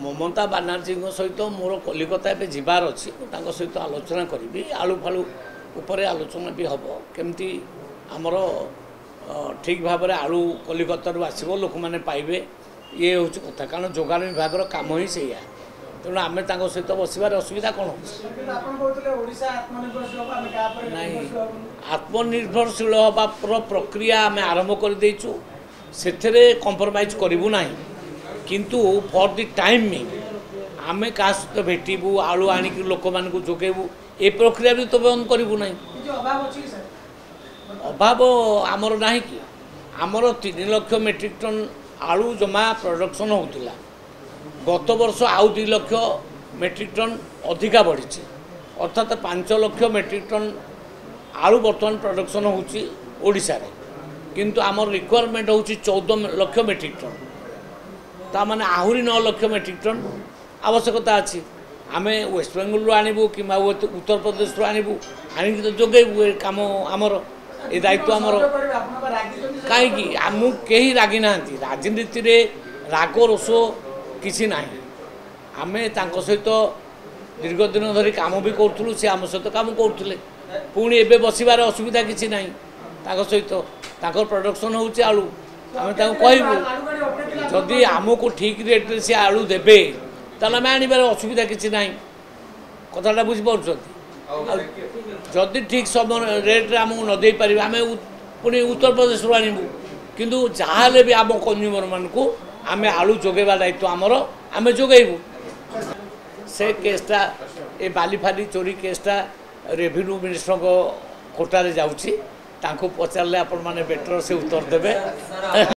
ममता बानार्जी सहित मोर कलिकता ए जबार अच्छी सहित आलोचना करी आलू फालू उपरे आलोचना भी हम केमती आमर ठीक भाव में आलू कलिकता आसो लोक मैंने पाइबे ये हूँ कथा कारण जोगान विभाग काम ही से तेणु आम सहित बसबार असुविधा कौन नहीं आत्मनिर्भरशील हवा प्रक्रिया आम आरंभ कर से कंप्रोमाइज करूँ ना किंतु फॉर द टाइमिंग आम क्या सहित भेटू आलू आणिक लोक मान जोगेबू ए प्रक्रिया भी तो बंद करूँ ना अभाव आमर ना कि आमर 3 लाख मेट्रिक टन आलू जमा प्रोडक्शन होता गत वर्ष आउ 2 लाख मेट्रिक टन अधिका बढ़ी अर्थात 5 लाख मेट्रिक टन आलू बर्तमान प्रोडक्शन होशा किंतु आमर रिक्वायरमेंट हूँ 14 लाख मेट्रिक टन ता माने आहरी 9 लाख मेट्रिक टन आवश्यकता अच्छी आम वेस्ट बेंगल आणबू कि उत्तर प्रदेश आणबू आणिक तो जोगेबू कम आमर ये दायित्व आमर कहीं आमू कहीं रागी ना राजनीति रे राग रोष किसी ना आम सहित दीर्घ दिन धरी काम भी करूँ सी आम सहित काम करुले पुणी एवं बसबार असुविधा किसी ना सहित प्रोडक्शन हो आलू आम कहूँ जदि आमको ठीक रेट से आलू देवे ताल आम आनबार असुविधा किसी ना कथाटा बुझीपार जदि ठीक समय रेट आमको न दे पारे आम पुणी उत्तर प्रदेश आणबू किंतु जहाँ भी आम कंज्यूमर मानक आम आलू जोगेवा दायित्व आमर आम जोगेबू से केसटा ए बाली फाली चोरी केसटा रेवेन्यू मिनिस्टर कोटारे जाऊँगी पचारे आपण मैंने बेटर से उत्तर देवे।